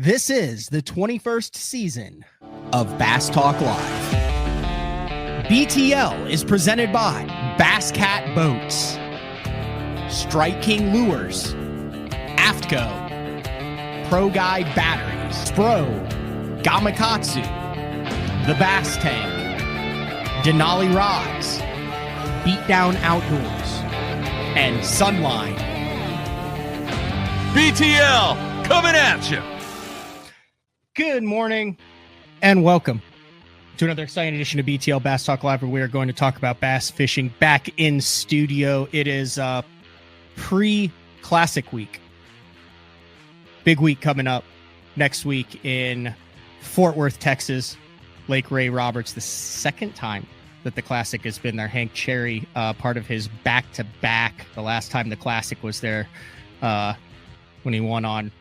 This is the 21st season of Bass Talk Live. BTL is presented by Bass Cat Boats, Strike King Lures, Aftco, Pro Guide Batteries, Spro, Gamakatsu, The Bass Tank, Denali Rods, Beatdown Outdoors, and Sunline. BTL coming at you. Good morning and welcome to another exciting edition of BTL Bass Talk Live, where we are going to talk about bass fishing back in studio. It is pre-Classic week. Big week coming up next week in Fort Worth, Texas. Lake Ray Roberts, the second time that the Classic has been there. Hank Cherry, part of his back-to-back. The last time the Classic was there when he won on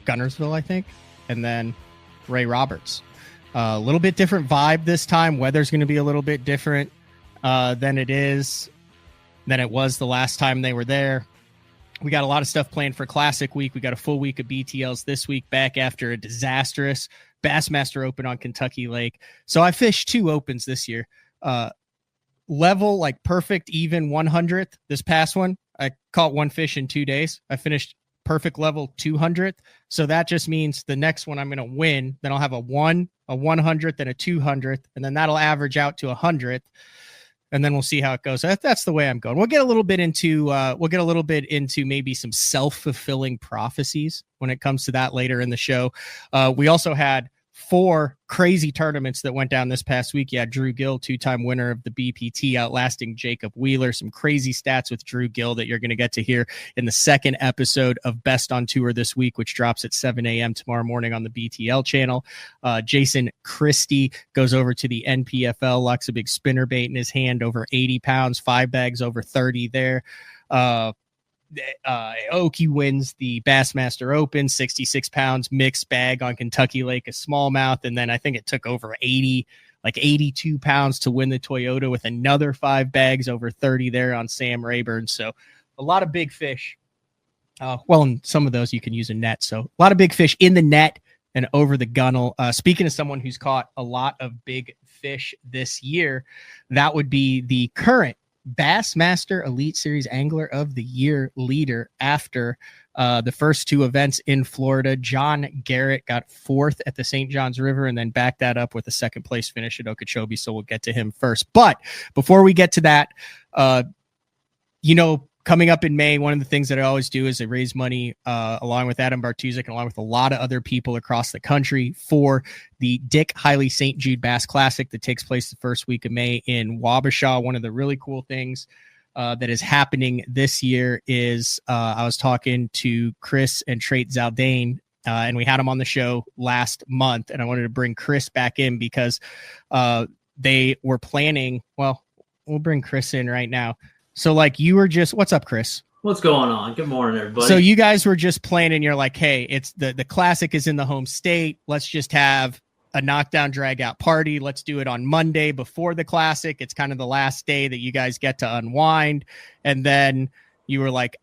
Gunnersville, I think, and then Ray Roberts. A little bit different vibe this time. Weather's going to be a little bit different than it was the last time they were there. We got a lot of stuff planned for Classic week. We got a full week of BTLs this week, back after a disastrous Bassmaster Open on Kentucky Lake. So I fished 2 opens this year. Level, like perfect, even 100th. This past one, I caught 1 fish in 2 days. I finished perfect level 200th. So that just means the next one I'm going to win. Then I'll have a 100th, and a 200th, and then that'll average out to 100th. And then we'll see how it goes. That's the way I'm going. We'll get a little bit into maybe some self-fulfilling prophecies when it comes to that later in the show. We also had 4 crazy tournaments that went down this past week. Yeah, Drew Gill, 2-time winner of the BPT, outlasting Jacob Wheeler. Some crazy stats with Drew Gill that you're going to get to hear in the second episode of Best on Tour this week, which drops at 7 a.m. tomorrow morning on the BTL channel. Jason Christie goes over to the NPFL, locks a big spinnerbait in his hand, over 80 pounds, 5 bags over 30 there. Oki wins the Bassmaster Open, 66 pounds mixed bag on Kentucky Lake, a smallmouth. And then I think it took over 82 pounds to win the Toyota with another 5 bags over 30 there on Sam Rayburn. So a lot of big fish. And some of those you can use a net. So a lot of big fish in the net and over the gunnel. Speaking of someone who's caught a lot of big fish this year, that would be the current Bassmaster Elite Series Angler of the Year leader after the first 2 events in Florida. John Garrett got 4th at the St. Johns River and then backed that up with a 2nd place finish at Okeechobee. So we'll get to him first. But before we get to that, coming up in May, one of the things that I always do is I raise money along with Adam Bartuzik and along with a lot of other people across the country for the Dick Hiley St. Jude Bass Classic that takes place the first week of May in Wabasha. One of the really cool things that is happening this year is I was talking to Chris and Trait Zaldain, and we had him on the show last month, and I wanted to bring Chris back in because they were planning, well, we'll bring Chris in right now. So you were just, what's up, Chris? What's going on? Good morning, everybody. So you guys were just planning, you're like, hey, it's the Classic is in the home state. Let's just have a knockdown drag out party. Let's do it on Monday before the Classic. It's kind of the last day that you guys get to unwind. And then you were like,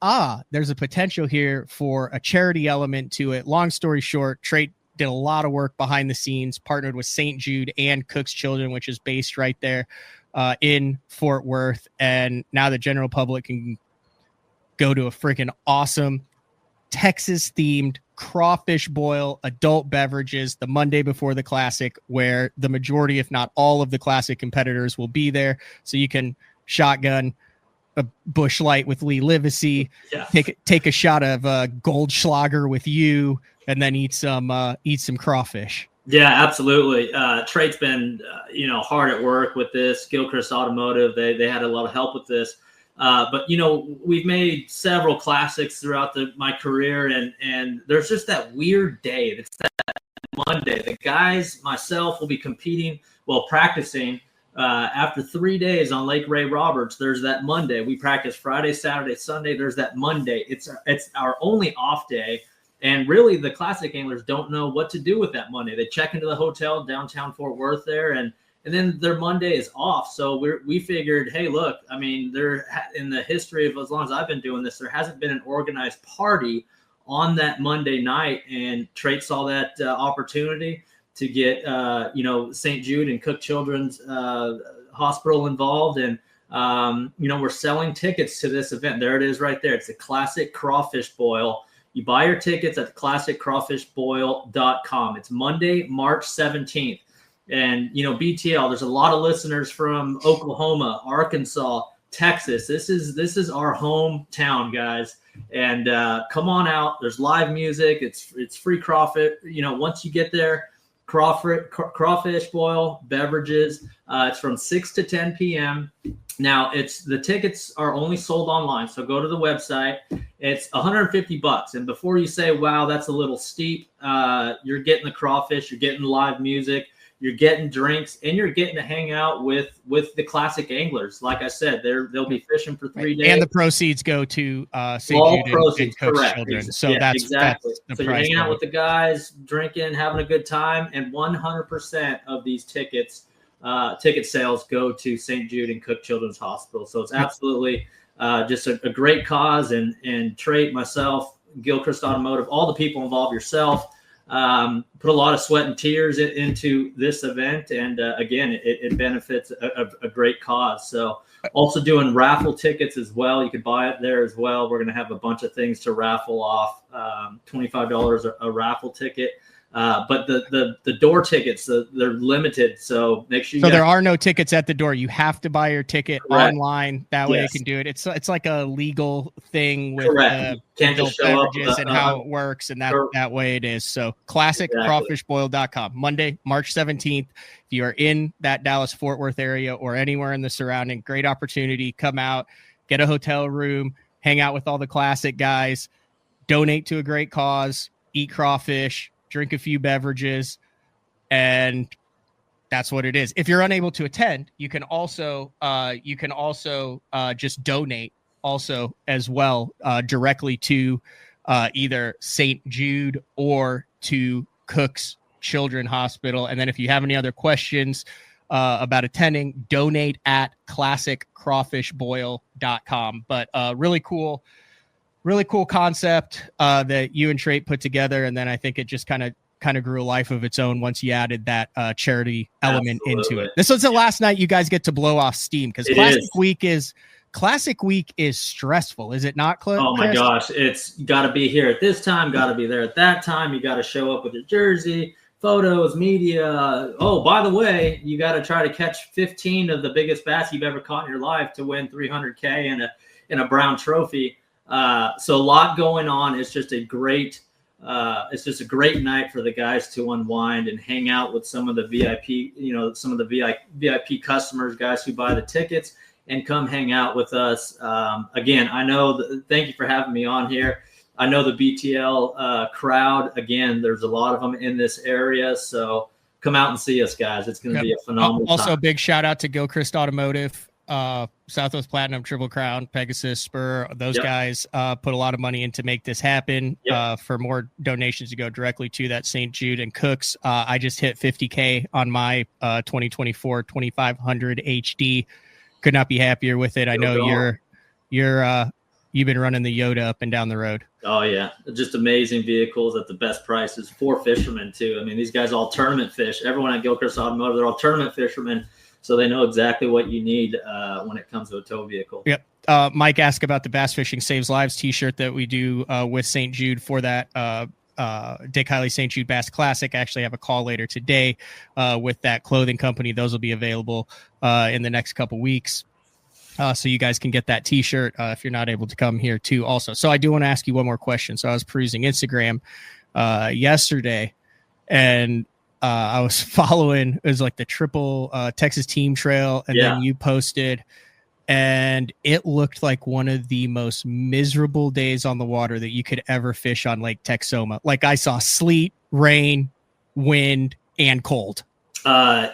there's a potential here for a charity element to it. Long story short, Trait did a lot of work behind the scenes, partnered with St. Jude and Cook's Children, which is based right there in Fort Worth, and now the general public can go to a freaking awesome Texas-themed crawfish boil, adult beverages, the Monday before the Classic, where the majority, if not all, of the Classic competitors will be there. So you can shotgun a Busch Light with Lee Livesey, take a shot of Goldschlager with you, and then eat some crawfish. Yeah, absolutely. Trait's been, hard at work with this. Gilchrist Automotive, they had a lot of help with this. But we've made several Classics throughout my career, and there's just that weird day. It's that Monday. The guys, myself, will be practicing after 3 days on Lake Ray Roberts. There's that Monday. We practice Friday, Saturday, Sunday. There's that Monday. It's our only off day. And really, the Classic anglers don't know what to do with that Monday. They check into the hotel downtown Fort Worth there, and then their Monday is off. So we figured, hey, look, I mean, in the history of as long as I've been doing this, there hasn't been an organized party on that Monday night, and Trait saw that opportunity to get St. Jude and Cook Children's Hospital involved, and we're selling tickets to this event. There it is right there. It's a Classic Crawfish Boil. You buy your tickets at classiccrawfishboil.com. It's Monday, March 17th. And, BTL, there's a lot of listeners from Oklahoma, Arkansas, Texas. This is our hometown, guys. And come on out. There's live music. It's free crawfish. Once you get there, crawfish boil, beverages. It's from 6 to 10 p.m. Now, the tickets are only sold online, so go to the website. It's $150, and before you say, "Wow, that's a little steep," you're getting the crawfish, you're getting live music, you're getting drinks, and you're getting to hang out with the classic anglers. Like I said, they'll be fishing for 3 days, and the proceeds go to St. Jude and Cook Children. So that's exactly. That's so you're hanging out with the guys, drinking, having a good time, and 100% of these ticket sales go to St. Jude and Cook Children's Hospital. So it's absolutely just a great cause. And Trait, myself, Gilchrist Automotive, all the people involved, yourself, put a lot of sweat and tears into this event. And again, it benefits a great cause. So also doing raffle tickets as well. You could buy it there as well. We're going to have a bunch of things to raffle off, $25 a raffle ticket. But the door tickets, they're limited, so make sure. There are no tickets at the door. You have to buy your ticket online. That way, you can do it. It's like a legal thing with can't just show up and how it works, and that way it is. So, classiccrawfishboil.com. Monday, March 17th. If you are in that Dallas-Fort Worth area or anywhere in the surrounding, great opportunity. Come out, get a hotel room, hang out with all the classic guys, donate to a great cause, eat crawfish, drink a few beverages, and that's what it is. If you're unable to attend, you can also just donate also as well directly to either St. Jude or to Cook's Children Hospital. And then if you have any other questions about attending, donate at classiccrawfishboil.com. But really cool concept that you and Trait put together, and then I think it just kind of grew a life of its own once you added that charity element into it. This was the last night you guys get to blow off steam, because Classic Week is stressful, is it not, Chris? Oh my gosh, it's got to be here at this time, got to be there at that time. You got to show up with your jersey, photos, media. Oh, by the way, you got to try to catch 15 of the biggest bass you've ever caught in your life to win $300K and a Brown trophy. So a lot going on. It's just a great night for the guys to unwind and hang out with some of the VIP, VIP customers, guys who buy the tickets and come hang out with us. Again, thank you for having me on here. I know the BTL crowd, again, there's a lot of them in this area. So come out and see us, guys. It's going to be a phenomenal time. Also, big shout out to Gilchrist Automotive, Southwest Platinum, Triple Crown, Pegasus, Spur. Those guys put a lot of money in to make this happen. For more donations to go directly to that St. Jude and Cooks. I just hit 50K on my 2024 2500 HD. Could not be happier with it. I know you've been running the Yoda up and down the road. Oh yeah, just amazing vehicles at the best prices for fishermen too. I mean, these guys all tournament fish. Everyone at Gilchrist Automotive, they're all tournament fishermen. So they know exactly what you need when it comes to a tow vehicle. Yep. Mike asked about the Bass Fishing Saves Lives t-shirt that we do with St. Jude for that Dick Hiley St. Jude Bass Classic. I actually have a call later today with that clothing company. Those will be available in the next couple weeks. So you guys can get that t-shirt if you're not able to come here too also. So I do want to ask you one more question. So I was perusing Instagram yesterday, and I was following, it was like the triple Texas Team Trail, and then you posted, and it looked like one of the most miserable days on the water that you could ever fish on Lake Texoma. Like, I saw sleet, rain, wind, and cold. I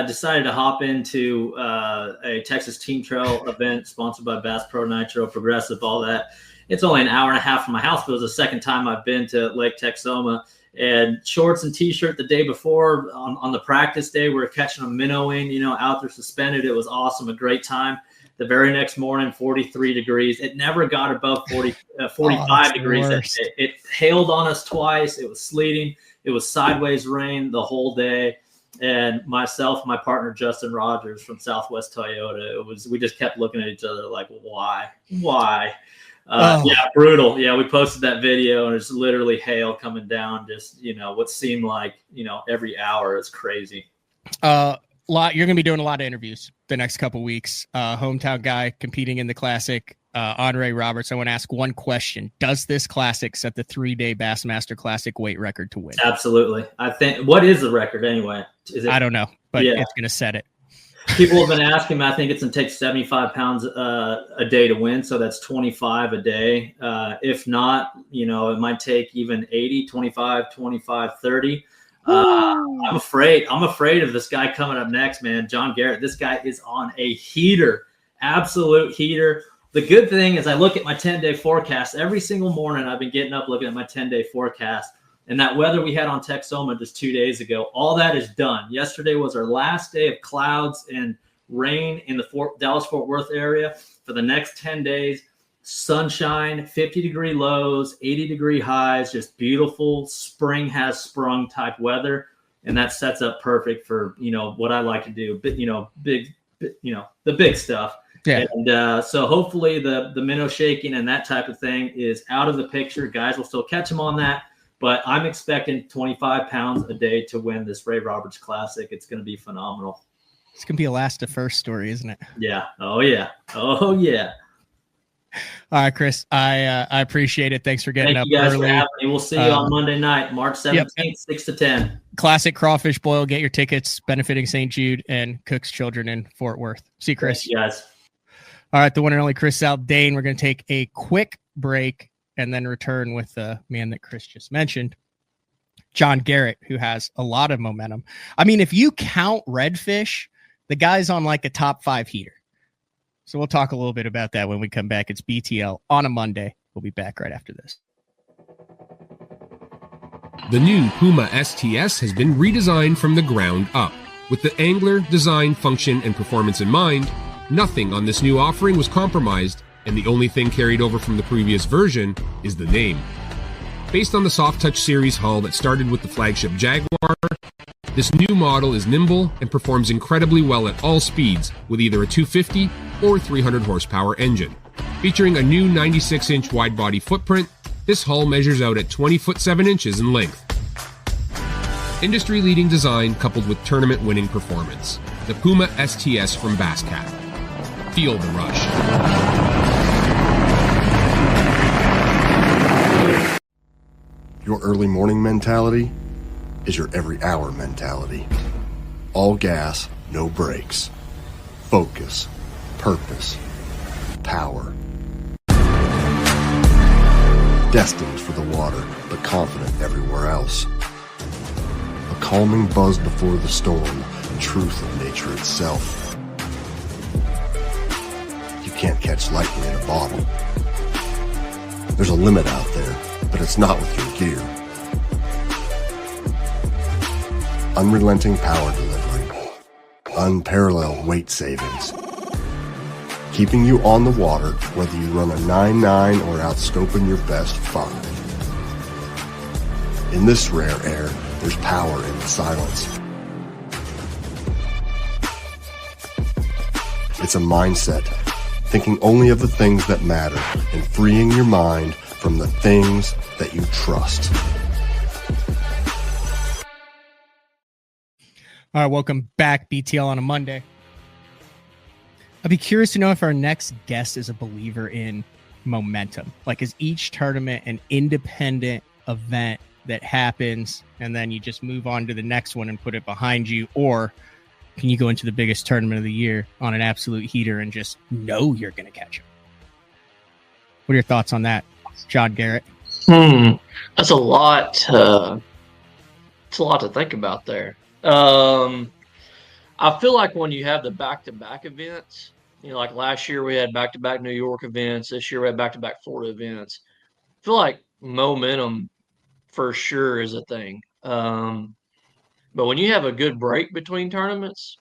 decided to hop into a Texas Team Trail event sponsored by Bass Pro Nitro, Progressive, all that. It's only an hour and a half from my house, but it was the second time I've been to Lake Texoma. And shorts and t-shirt the day before on the practice day, we were catching a minnowing, out there suspended. It was awesome, a great time. The very next morning, 43 degrees. It never got above 45 degrees. It hailed on us twice. It was sleeting. It was sideways rain the whole day. And myself, my partner, Justin Rogers from Southwest Toyota, we just kept looking at each other like, why? Yeah, brutal. Yeah, we posted that video, and it's literally hail coming down, just, what seemed like, every hour. It's crazy. You're going to be doing a lot of interviews the next couple weeks. Hometown guy competing in the Classic, Andre Roberts. I want to ask one question. Does this Classic set the 3-day Bassmaster Classic weight record to win? Absolutely. I think, what is the record anyway? I don't know, but it's going to set it. People have been asking me. I think it's going to take 75 pounds a day to win. So that's 25 a day. If not, it might take even 80, 25, 30. I'm afraid of this guy coming up next, man. John Garrett. This guy is on a heater, absolute heater. The good thing is I look at my 10-day forecast every single morning. I've been getting up looking at my 10-day forecast, and that weather we had on Texoma just 2 days ago, all that is done. Yesterday was our last day of clouds and rain in the Dallas-Fort Worth area. For the next 10 days, sunshine, 50-degree lows, 80-degree highs, just beautiful spring has sprung type weather. And that sets up perfect for, what I like to do, but, the big stuff. Yeah. And so hopefully the minnow shaking and that type of thing is out of the picture. Guys will still catch them on that. But I'm expecting 25 pounds a day to win this Ray Roberts Classic. It's going to be phenomenal. It's going to be a last to first story, isn't it? Yeah. Oh, yeah. Oh, yeah. All right, Chris, I appreciate it. Thanks for getting up early. Thank you guys for having me. We'll see you on Monday night, March 17th, 6 to 10. Classic Crawfish Boil. Get your tickets, benefiting St. Jude and Cook's Children in Fort Worth. See you, Chris. Thank you guys. All right, the one and only Chris Zaldain. We're going to take a quick break and then return with the man that Chris just mentioned, John Garrett, who has a lot of momentum. I mean, if you count redfish, the guy's on like a top 5 heater. So we'll talk a little bit about that when we come back. It's BTL on a Monday. We'll be back right after this. The new Puma STS has been redesigned from the ground up. With the angler, design, function, and performance in mind, nothing on this new offering was compromised, and the only thing carried over from the previous version is the name. Based on the Soft Touch series hull that started with the flagship Jaguar, this new model is nimble and performs incredibly well at all speeds with either a 250 or 300 horsepower engine. Featuring a new 96-inch wide-body footprint, this hull measures out at 20 foot 7 inches in length. Industry-leading design coupled with tournament-winning performance. The Puma STS from Basscat. Feel the rush. Your early morning mentality is your every hour mentality. All gas, no brakes. Focus, purpose, power. Destined for the water, but confident everywhere else. A calming buzz before the storm, truth of nature itself. You can't catch lightning in a bottle. There's a limit out there, but it's not with your gear. Unrelenting power delivery. Unparalleled weight savings. Keeping you on the water, whether you run a 9.9 or outscoping your best 5. In this rare air, there's power in the silence. It's a mindset, thinking only of the things that matter and freeing your mind from the things that you trust. All right, welcome back, BTL on a Monday. I'd be curious to know if our next guest is a believer in momentum. Like, is each tournament an independent event that happens and then you just move on to the next one and put it behind you? Or can you go into the biggest tournament of the year on an absolute heater and just know you're going to catch him? What are your thoughts on that, John Garrett? That's a lot. It's a lot to think about there. I feel like when you have the back-to-back events, like last year we had back-to-back New York events. This year we had back-to-back Florida events. I feel like momentum for sure is a thing. But when you have a good break between tournaments,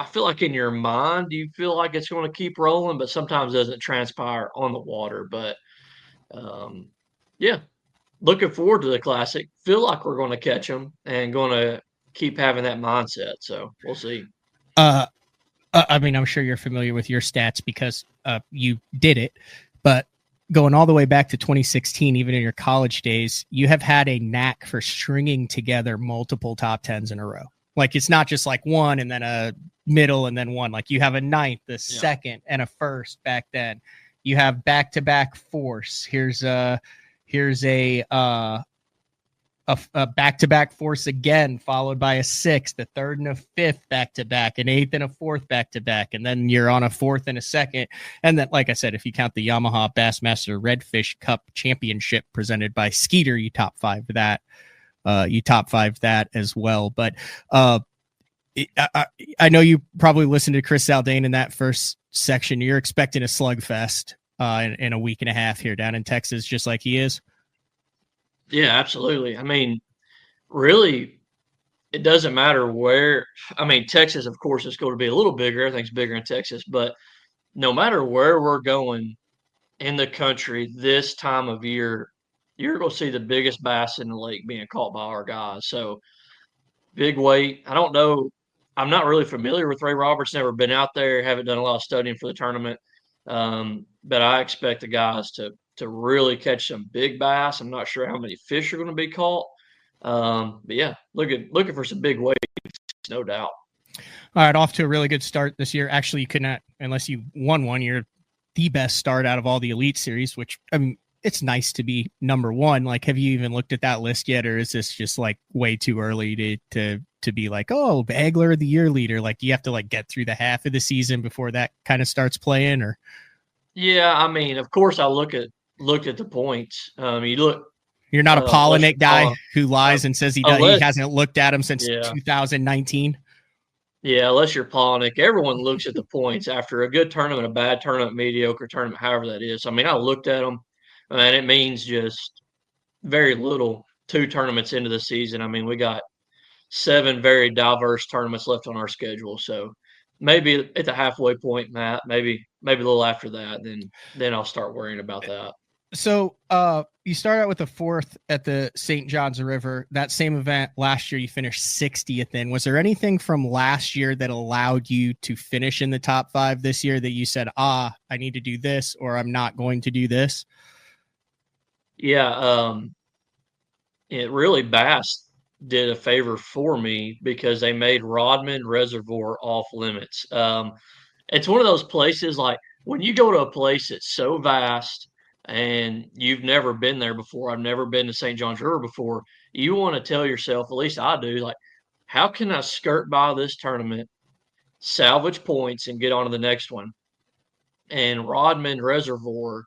I feel like in your mind, you feel like it's going to keep rolling, but sometimes it doesn't transpire on the water. But yeah, looking forward to the Classic. Feel like we're going to catch them and going to keep having that mindset. So we'll see. I mean, I'm sure you're familiar with your stats because you did it, but going all the way back to 2016, even in your college days, you have had a knack for stringing together multiple top 10s in a row. Like, it's not just like one and then a middle and then one. Like, you have a ninth, a second, and a first back then. You have back-to-back force. Here's a back-to-back force again, followed by a sixth, a third and a fifth back-to-back, an eighth and a fourth back-to-back, and then you're on a fourth and a second. And then, like I said, if you count the Yamaha Bassmaster Redfish Cup Championship presented by Skeeter, you top five that. You top five that as well. But I know you probably listened to Chris Zaldain in that first section. You're expecting a slugfest in a week and a half here down in Texas, just like he is. Yeah, absolutely. I mean, really, it doesn't matter where. I mean, Texas, of course, is going to be a little bigger. Everything's bigger in Texas. But no matter where we're going in the country this time of year, you're going to see the biggest bass in the lake being caught by our guys. So big weight. I don't know. I'm not really familiar with Ray Roberts. Never been out there. Haven't done a lot of studying for the tournament. But I expect the guys to really catch some big bass. I'm not sure how many fish are going to be caught. But yeah, looking for some big weights, no doubt. All right, off to a really good start this year. Actually, you could not, unless you won one, you're the best start out of all the Elite Series, which, I mean, it's nice to be number one. Like, have you even looked at that list yet, or is this just like way too early to be like, oh, Angler of the Year leader? Like, you have to like get through the half of the season before that kind of starts playing, or? Yeah, I mean, of course, I looked at the points. You're not a Polinick guy who lies and says he hasn't looked at them since 2019. Yeah, unless you're Polinick, everyone looks at the points after a good tournament, a bad tournament, mediocre tournament, however that is. I mean, I looked at them, and it means just very little 2 tournaments into the season. I mean, we got 7 very diverse tournaments left on our schedule. So maybe at the halfway point, Matt, maybe a little after that, then I'll start worrying about that. So you start out with a 4th at the St. Johns River. That same event last year, you finished 60th in. Was there anything from last year that allowed you to finish in the top 5 this year that you said, I need to do this, or I'm not going to do this? Yeah, it really Bass did a favor for me because they made Rodman Reservoir off limits. It's one of those places, like when you go to a place that's so vast and you've never been there before, I've never been to St. Johns River before, you want to tell yourself, at least I do, like, how can I skirt by this tournament, salvage points, and get on to the next one? And Rodman Reservoir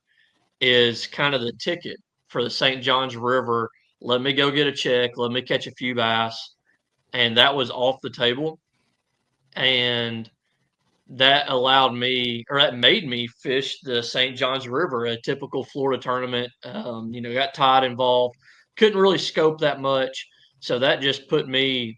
is kind of the ticket for the St. Johns River. Let me go get a check. Let me catch a few bass. And that was off the table. And that made me fish the St. Johns River, a typical Florida tournament. Got tide involved. Couldn't really scope that much. So that just put my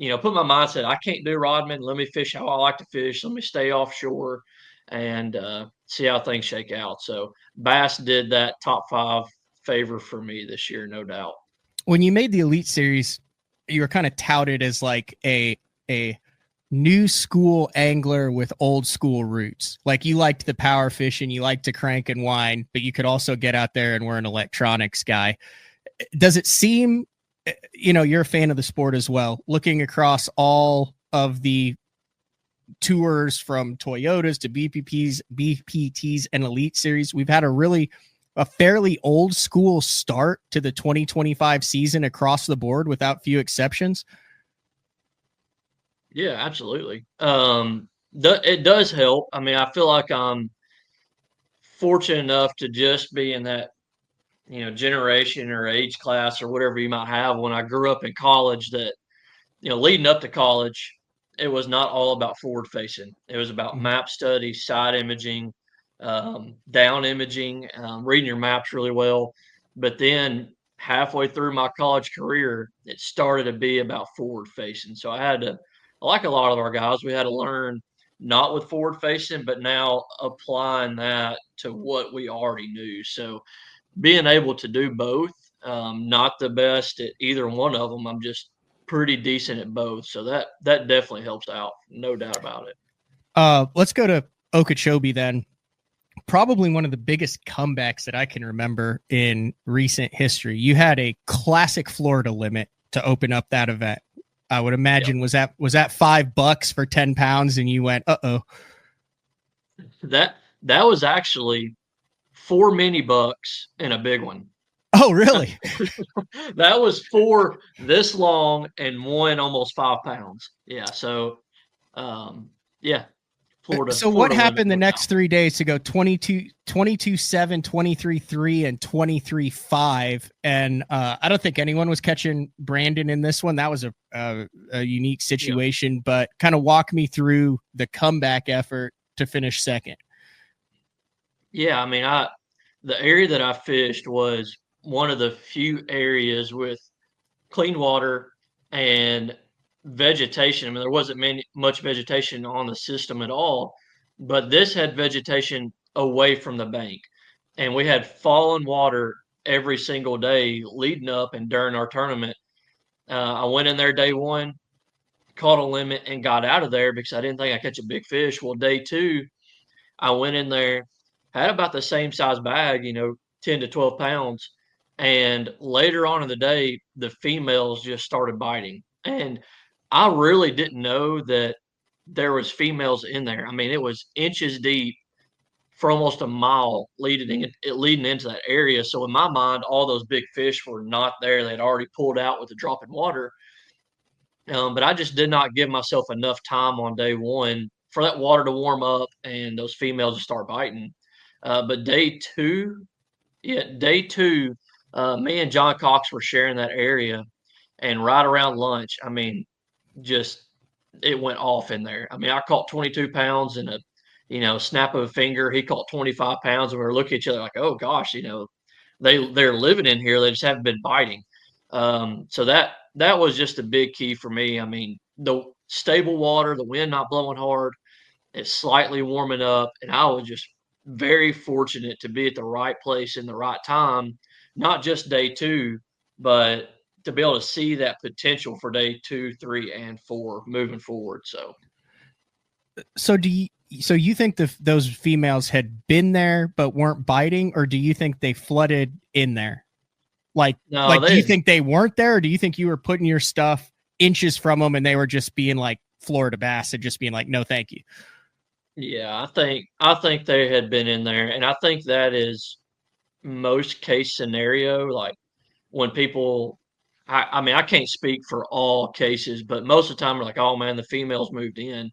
mindset, I can't do Rodman. Let me fish how I like to fish. Let me stay offshore and see how things shake out. So Bass did that top 5 favor for me this year, no doubt. When you made the Elite Series, you were kind of touted as like a new school angler with old school roots. Like, you liked the power fishing, you liked to crank and wind, but you could also get out there and we're an electronics guy. Does it seem, you're a fan of the sport as well, looking across all of the tours from Toyotas to BPTs and Elite Series, we've had a fairly old school start to the 2025 season across the board without few exceptions. Yeah, absolutely. It does help. I mean, I feel like I'm fortunate enough to just be in that, generation or age class or whatever you might have. When I grew up in college, that, leading up to college, it was not all about forward facing. It was about map study, side imaging, down imaging, reading your maps really well. But then halfway through my college career, it started to be about forward facing. So I had to like a lot of our guys, we had to learn not with forward facing, but now applying that to what we already knew. So being able to do both, not the best at either one of them. I'm just pretty decent at both. So that definitely helps out. No doubt about it. Let's go to Okeechobee then. Probably one of the biggest comebacks that I can remember in recent history. You had a classic Florida limit to open up that event. I would imagine was that $5 for 10 pounds, and you went, uh-oh. That was actually 4 mini bucks and a big one. Oh, really? That was 4 this long and one almost 5 pounds. Yeah. So, Florida. So what happened the next 3 days to go 22-7, 23-3, and 23-5? And I don't think anyone was catching Brandon in this one. That was a unique situation, but kind of walk me through the comeback effort to finish second. Yeah, I mean, the area that I fished was one of the few areas with clean water and vegetation. I mean, there wasn't much vegetation on the system at all, but this had vegetation away from the bank. And we had fallen water every single day leading up and during our tournament. I went in there day one, caught a limit, and got out of there because I didn't think I'd catch a big fish. Well, day two, I went in there, had about the same size bag, 10 to 12 pounds. And later on in the day, the females just started biting. And I really didn't know that there was females in there. I mean, it was inches deep for almost a mile leading into that area. So in my mind, all those big fish were not there. They'd already pulled out with the drop in water. But I just did not give myself enough time on day one for that water to warm up and those females to start biting. But day two, me and John Cox were sharing that area, and right around lunch, I mean, just it went off in there. I mean, I caught 22 pounds in a snap of a finger. He caught 25 pounds, and we were looking at each other like, oh gosh, they're living in here. They just haven't been biting. So that was just a big key for me. I mean, the stable water, the wind not blowing hard, it's slightly warming up, and I was just very fortunate to be at the right place in the right time, not just day two, but to be able to see that potential for day 2, 3, and 4 moving forward. So you think those females had been there but weren't biting, or do you think they flooded in there? Do you think they weren't there, or do you think you were putting your stuff inches from them and they were just being like Florida bass and just being like, no, thank you? Yeah, I think they had been in there, and I think that is most case scenario. Like when people, I mean, I can't speak for all cases, but most of the time we're like, oh man, the females moved in.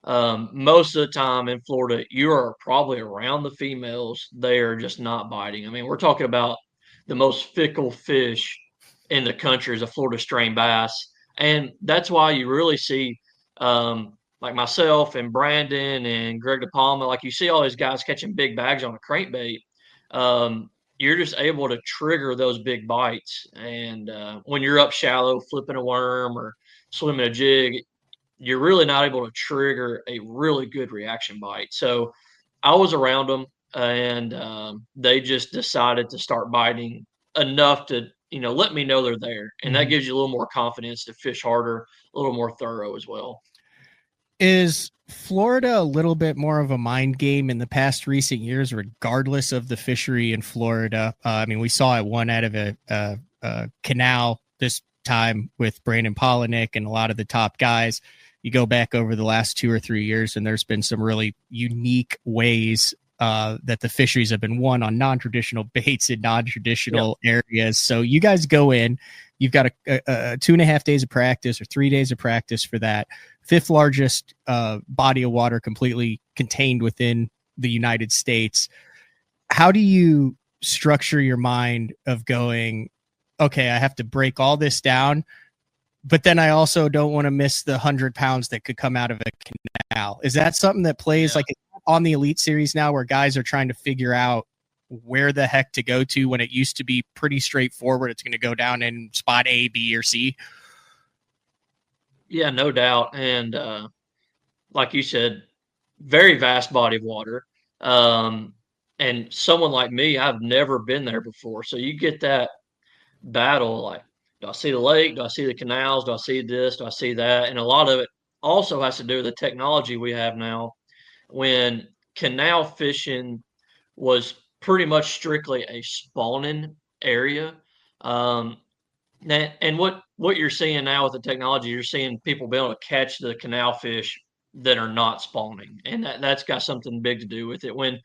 Most of the time in Florida, you are probably around the females. They are just not biting. I mean, we're talking about the most fickle fish in the country is a Florida strain bass. And that's why you really see, like myself and Brandon and Greg DePalma, like you see all these guys catching big bags on a crankbait. You're just able to trigger those big bites. And when you're up shallow, flipping a worm or swimming a jig, you're really not able to trigger a really good reaction bite. So I was around them, and they just decided to start biting enough to, let me know they're there. And that gives you a little more confidence to fish harder, a little more thorough as well. Is Florida a little bit more of a mind game in the past recent years, regardless of the fishery in Florida? I mean, we saw it one out of a canal this time with Brandon Polinick and a lot of the top guys. You go back over the last 2 or 3 years, and there's been some really unique ways that the fisheries have been won on non-traditional baits in non-traditional areas. So you guys go in, you've got a 2.5 days of practice or 3 days of practice for that. 5th largest body of water completely contained within the United States. How do you structure your mind of going, okay, I have to break all this down, but then I also don't want to miss the 100 pounds that could come out of a canal? Is that something that plays like on the Elite Series now, where guys are trying to figure out where the heck to go to when it used to be pretty straightforward? It's going to go down in spot A, B, or C. Yeah, no doubt. And like you said, very vast body of water. Um, and someone like me, I've never been there before. So you get that battle like, do I see the lake? Do I see the canals? Do I see this? Do I see that? And a lot of it also has to do with the technology we have now. When canal fishing was pretty much strictly a spawning area. Um, and what you're seeing now with the technology, you're seeing people be able to catch the canal fish that are not spawning, and that's got something big to do with it. When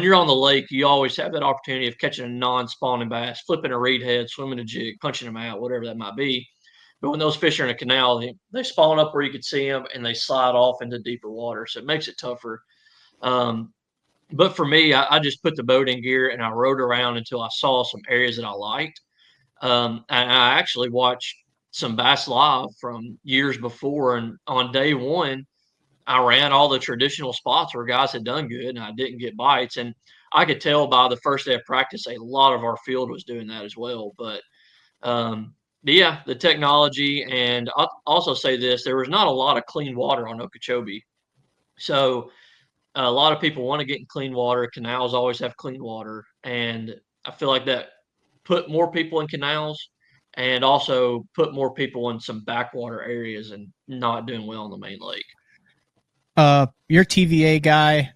you're on the lake, you always have that opportunity of catching a non-spawning bass, flipping a reed head, swimming a jig, punching them out, whatever that might be. But when those fish are in a canal, they spawn up where you can see them, and they slide off into deeper water, so it makes it tougher. Um, but for me, I just put the boat in gear and I rode around until I saw some areas that I liked. And I actually watched some bass live from years before. And on day one, I ran all the traditional spots where guys had done good and I didn't get bites. And I could tell by the first day of practice, a lot of our field was doing that as well. But yeah, the technology. And I'll also say this, there was not a lot of clean water on Okeechobee. So a lot of people want to get in clean water. Canals always have clean water. And I feel like that put more people in canals and also put more people in some backwater areas and not doing well in the main lake. You're a TVA guy,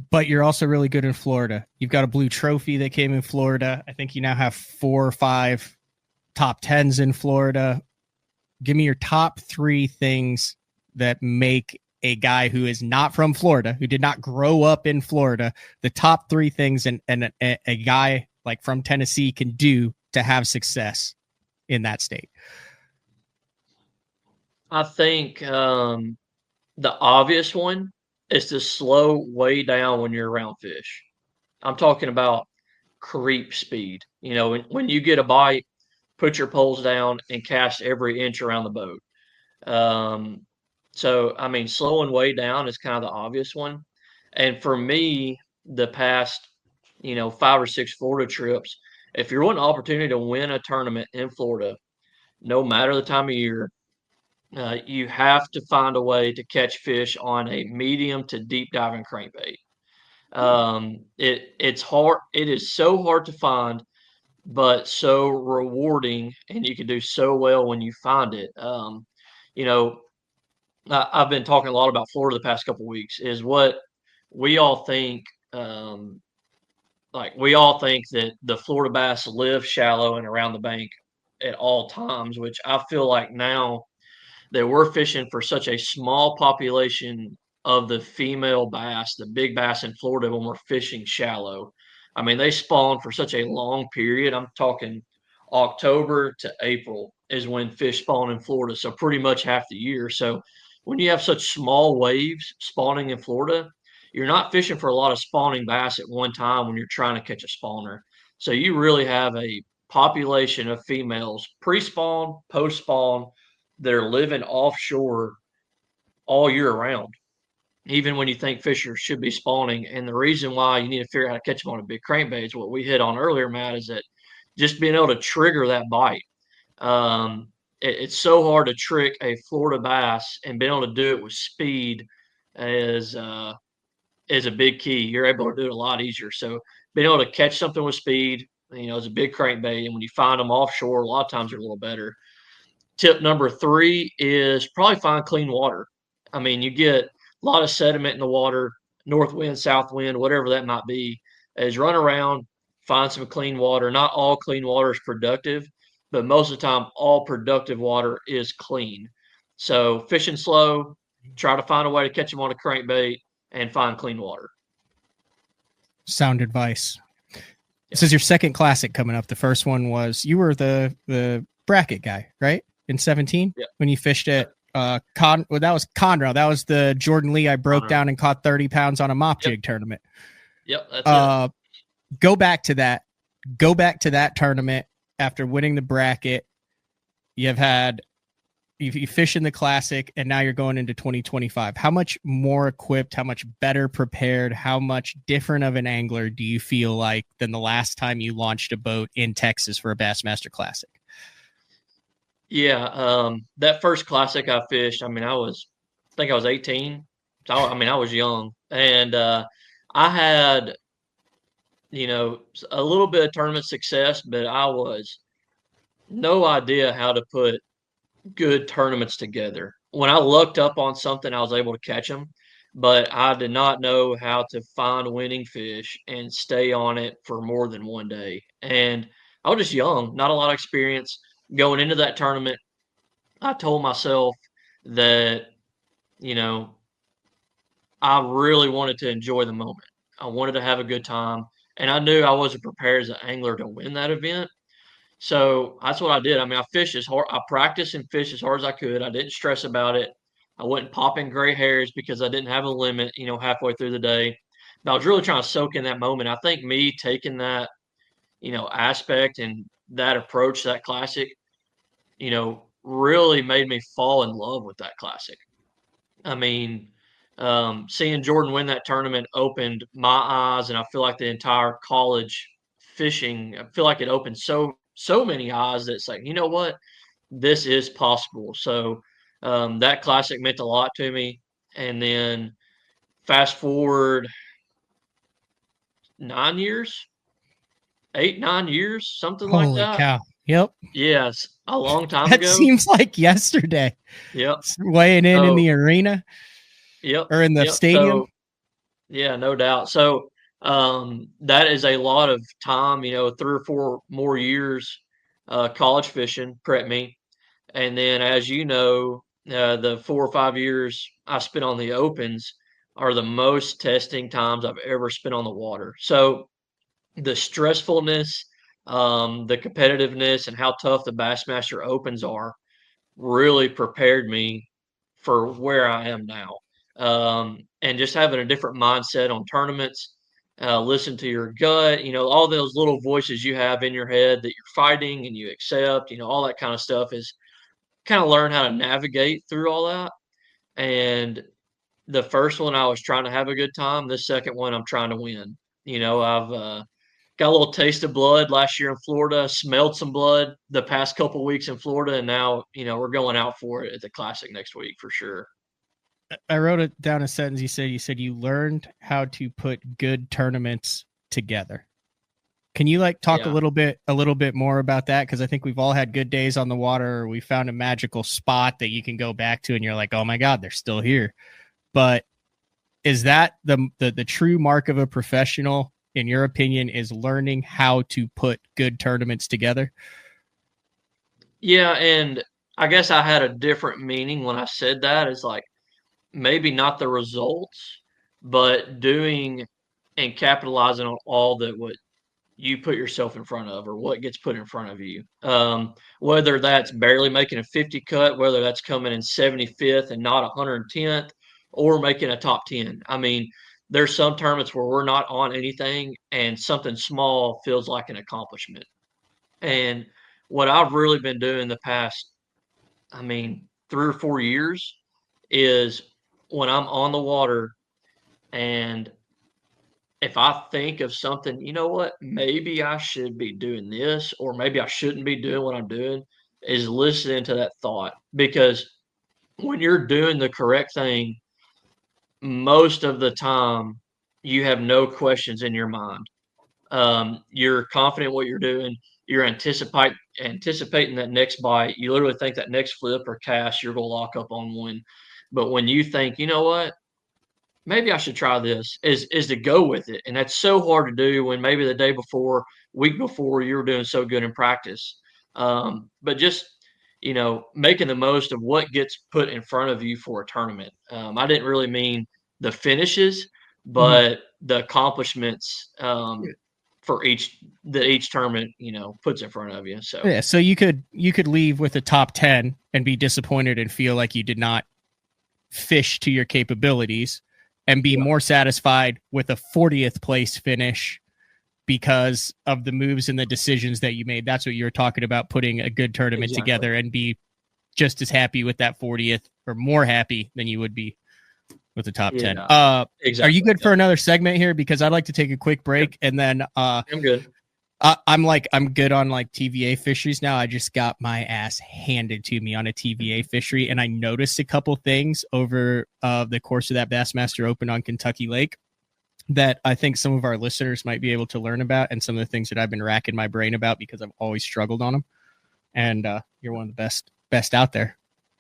but you're also really good in Florida. You've got a blue trophy that came in Florida. I think you now have 4 or 5 top 10s in Florida. Give me your top 3 things that make a guy who is not from Florida, who did not grow up in Florida, the top 3 things and a guy like from Tennessee can do to have success in that state. I think the obvious one is to slow way down when you're around fish. I'm talking about creep speed. You know, when you get a bite, put your poles down and cast every inch around the boat. So, I mean, slowing way down is kind of the obvious one. And for me, the past, 5 or 6 Florida trips, if you're wanting an opportunity to win a tournament in Florida, no matter the time of year, you have to find a way to catch fish on a medium to deep diving crankbait. It's hard. It is so hard to find, but so rewarding, and you can do so well when you find it. You know, I've been talking a lot about Florida the past couple of weeks. Is what we all think. Like we all think that the Florida bass live shallow and around the bank at all times, which I feel like now that we're fishing for such a small population of the female bass, the big bass in Florida, when we're fishing shallow. I mean, they spawn for such a long period. I'm talking October to April is when fish spawn in Florida. So pretty much half the year. So when you have such small waves spawning in Florida, you're not fishing for a lot of spawning bass at one time when you're trying to catch a spawner. So you really have a population of females pre-spawn, post-spawn that are living offshore all year round, even when you think fish should be spawning. And the reason why you need to figure out how to catch them on a big crankbait is what we hit on earlier, Matt, is that just being able to trigger that bite. It's so hard to trick a Florida bass, and being able to do it with speed is a big key. You're able to do it a lot easier. So being able to catch something with speed, is a big crankbait. And when you find them offshore, a lot of times they're a little better. Tip number 3 is probably find clean water. I mean, you get a lot of sediment in the water, north wind, south wind, whatever that might be. Is run around, find some clean water. Not all clean water is productive, but most of the time, all productive water is clean. So fishing slow, try to find a way to catch them on a crankbait, and find clean water. Sound advice. Yeah. This is your second classic coming up. The first one was you were the bracket guy, right? In 17, yeah. When you fished at that was Conroe. That was the Jordan Lee I broke down and caught 30 pounds on a mop jig tournament. Yep, that's it. Go back to that tournament after winning the bracket. You fish in the classic, and now you're going into 2025. How much more equipped, how much better prepared, how much different of an angler do you feel like than the last time you launched a boat in Texas for a Bassmaster Classic? Yeah, that first classic I fished, I mean, I think I was 18. So I was young, and I had, a little bit of tournament success, but I was no idea how to put good tournaments together. When I looked up on something, I was able to catch them, but I did not know how to find winning fish and stay on it for more than one day. And I was just young, not a lot of experience. Going into that tournament, I told myself that, you know, I really wanted to enjoy the moment. I wanted to have a good time, and I knew I wasn't prepared as an angler to win that event. So that's what I did. I mean, I fished as hard. I practiced and fished as hard as I could. I didn't stress about it. I wasn't popping gray hairs because I didn't have a limit, halfway through the day. But I was really trying to soak in that moment. I think me taking that, aspect and that approach, that classic, really made me fall in love with that classic. I mean, seeing Jordan win that tournament opened my eyes, and I feel like the entire college fishing, I feel like it opened so many eyes that it's like, you know what, this is possible. So that classic meant a lot to me. And then fast forward 9 years, 9 years, something like Holy that. cow. Yep. Yes, a long time That ago. seems like yesterday. Yep. Weighing in the arena. Yep. Or in the stadium. So, yeah, no doubt. So that is a lot of time, 3 or 4 more years college fishing, prep me. And then, as you know, the 4 or 5 years I spent on the opens are the most testing times I've ever spent on the water. So the stressfulness, the competitiveness, and how tough the Bassmaster Opens are really prepared me for where I am now. And just having a different mindset on tournaments, listen to your gut, all those little voices you have in your head that you're fighting and you accept, all that kind of stuff is kind of learn how to navigate through all that. And the first one, I was trying to have a good time. The second one, I'm trying to win. I've got a little taste of blood last year in Florida, smelled some blood the past couple weeks in Florida, and now, we're going out for it at the Classic next week for sure. I wrote it down a sentence. You said you learned how to put good tournaments together. Can you talk a little bit more about that? Because I think we've all had good days on the water. Or we found a magical spot that you can go back to, and you're like, oh my God, they're still here. But is that the true mark of a professional, in your opinion, is learning how to put good tournaments together? Yeah, and I guess I had a different meaning when I said that. It's like maybe not the results, but doing and capitalizing on all that what you put yourself in front of or what gets put in front of you. Whether that's barely making a 50 cut, whether that's coming in 75th and not 110th, or making a top 10. I mean, there's some tournaments where we're not on anything and something small feels like an accomplishment. And what I've really been doing the past, 3 or 4 years is when I'm on the water and if I think of something, you know what, maybe I should be doing this, or maybe I shouldn't be doing what I'm doing, is listening to that thought. Because when you're doing the correct thing, most of the time you have no questions in your mind. You're confident what you're doing. You're anticipating that next bite. You literally think that next flip or cast, you're going to lock up on one. But when you think, you know what, maybe I should try this, is to go with it. And that's so hard to do when maybe the day before, week before, you were doing so good in practice. But just, making the most of what gets put in front of you for a tournament. I didn't really mean the finishes, but the accomplishments for each tournament, puts in front of you. So yeah, so you could leave with a top 10 and be disappointed and feel like you did not fish to your capabilities, and be more satisfied with a 40th place finish because of the moves and the decisions that you made. That's what you're talking about, putting a good tournament together, and be just as happy with that 40th or more happy than you would be with the top 10. Exactly. Are you good for another segment here? Because I'd like to take a quick break and then I'm good. I'm good on like TVA fisheries now. I just got my ass handed to me on a TVA fishery, and I noticed a couple things over the course of that Bassmaster Open on Kentucky Lake that I think some of our listeners might be able to learn about, and some of the things that I've been racking my brain about because I've always struggled on them. And you're one of the best out there,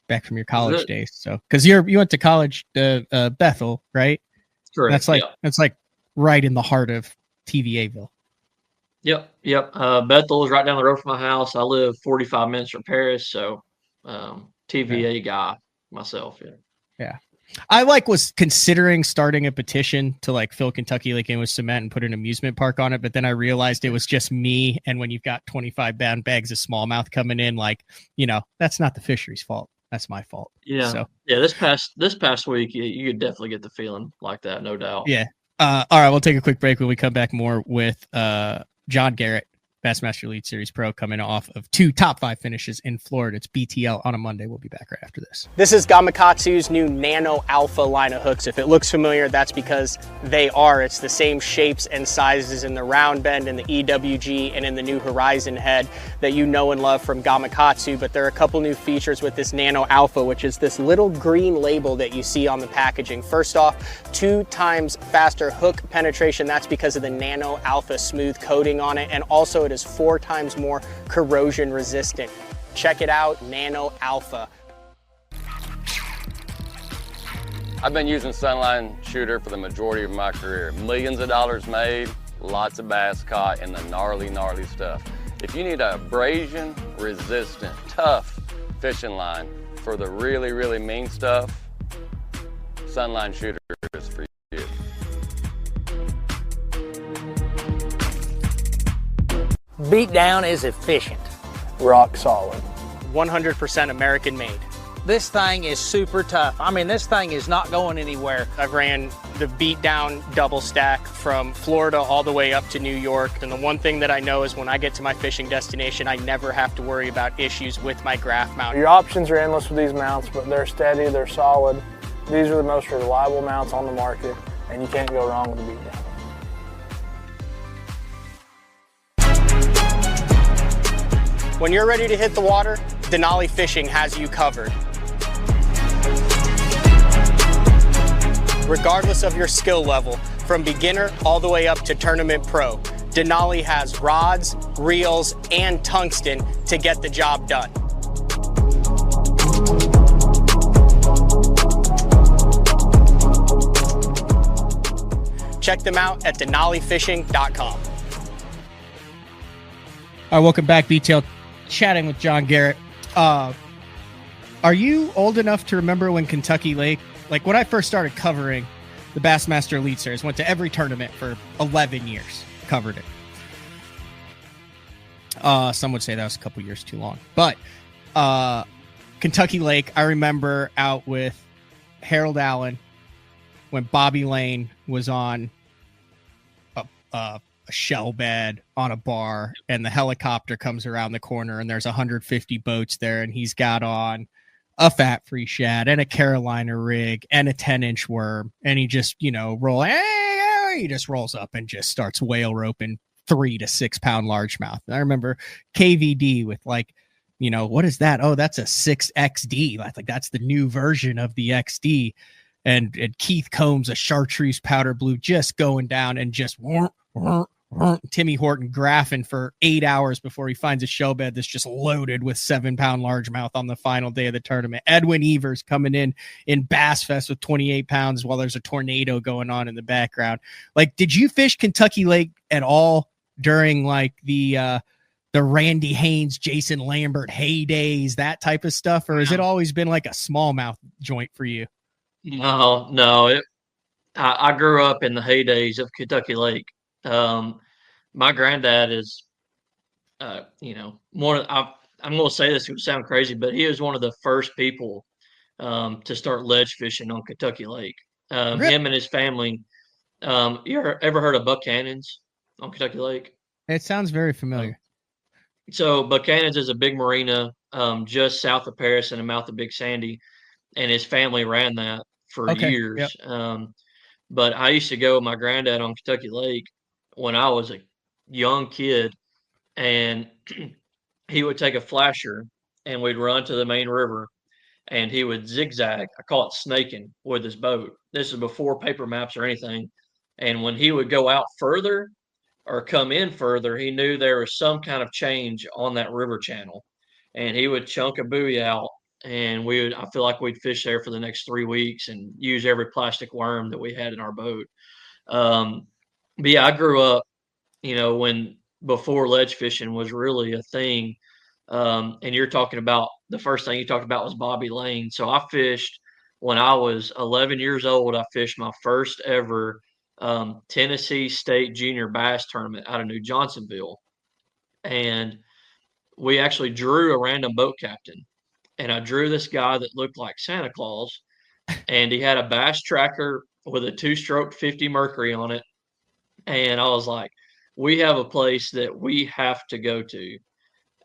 back from your college days. So because you went to college, Bethel, right? Correct. That's like right in the heart of TVAville. Yep. Bethel is right down the road from my house. I live 45 minutes from Paris, so TVA guy myself. Yeah. I was considering starting a petition to like fill Kentucky Lake in with cement and put an amusement park on it, but then I realized it was just me. And when you've got 25 pound bags of smallmouth coming in, like, that's not the fishery's fault. That's my fault. Yeah. So, yeah. This past week, you could definitely get the feeling like that, no doubt. Yeah. All right. We'll take a quick break. When we come back, more with John Garrett, Bassmaster Elite Series Pro, coming off of 2 top 5 finishes in Florida. It's BTL on a Monday. We'll be back right after this. This is Gamakatsu's new Nano Alpha line of hooks. If it looks familiar, that's because they are. It's the same shapes and sizes in the round bend and the EWG and in the new Horizon head that you know and love from Gamakatsu, but there are a couple new features with this Nano Alpha, which is this little green label that you see on the packaging. First off, 2 times faster hook penetration. That's because of the Nano Alpha smooth coating on it, and also it is 4 times more corrosion resistant. Check it out, Nano Alpha. I've been using Sunline Shooter for the majority of my career. Millions of dollars made, lots of bass caught, and the gnarly stuff. If you need a abrasion resistant, tough fishing line for the really, really mean stuff, Sunline Shooter is for you. Beatdown is efficient. Rock solid. 100% American made. This thing is super tough. I mean, this thing is not going anywhere. I've ran the Beatdown double stack from Florida all the way up to New York. And the one thing that I know is when I get to my fishing destination, I never have to worry about issues with my graph mount. Your options are endless with these mounts, but they're steady, they're solid. These are the most reliable mounts on the market, and you can't go wrong with the Beatdown. When you're ready to hit the water, Denali Fishing has you covered. Regardless of your skill level, from beginner all the way up to tournament pro, Denali has rods, reels, and tungsten to get the job done. Check them out at denalifishing.com. All right, welcome back, BTL. Chatting with John Garrett. Are you old enough to remember when Kentucky Lake, like when I first started covering the Bassmaster Elite Series, went to every tournament for 11 years, covered it. Some would say that was a couple years too long, but Kentucky Lake, I remember out with Harold Allen when Bobby Lane was on a shell bed on a bar, and the helicopter comes around the corner and there's 150 boats there, and he's got on a fat-free shad and a Carolina rig and a 10-inch worm, and he just, he just rolls up and just starts whale roping 3 to 6 pound largemouth. And I remember KVD with like, what is that? Oh, that's a 6XD. Like that's the new version of the XD. And Keith Combs, a chartreuse powder blue, just going down and just Timmy Horton graphing for 8 hours before he finds a shell bed that's just loaded with 7 pound largemouth on the final day of the tournament. Edwin Evers coming in Bass Fest with 28 pounds while there's a tornado going on in the background. Like, did you fish Kentucky Lake at all during like the Randy Haynes, Jason Lambert heydays, that type of stuff? Or has it always been like a smallmouth joint for you? No. I grew up in the heydays of Kentucky Lake. My granddad is, I'm going to say this, it would sound crazy, but he was one of the first people to start ledge fishing on Kentucky Lake. Really? Him and his family. You ever heard of Buchanan's on Kentucky Lake? It sounds very familiar. So Buchanan's is a big marina just south of Paris in the mouth of Big Sandy, and his family ran that for years. Yep. But I used to go with my granddad on Kentucky Lake when I was a young kid, and he would take a flasher and we'd run to the main river and he would zigzag. I call it snaking with his boat. This is before paper maps or anything. And when he would go out further or come in further, he knew there was some kind of change on that river channel. And he would chunk a buoy out, and I feel like we'd fish there for the next 3 weeks and use every plastic worm that we had in our boat. But yeah, I grew up, when before ledge fishing was really a thing. And you're talking about, the first thing you talked about was Bobby Lane. So I fished when I was 11 years old. I fished my first ever Tennessee State Junior Bass Tournament out of New Johnsonville. And we actually drew a random boat captain. And I drew this guy that looked like Santa Claus. And he had a bass tracker with a 2-stroke 50 Mercury on it. And I was like, we have a place that we have to go to.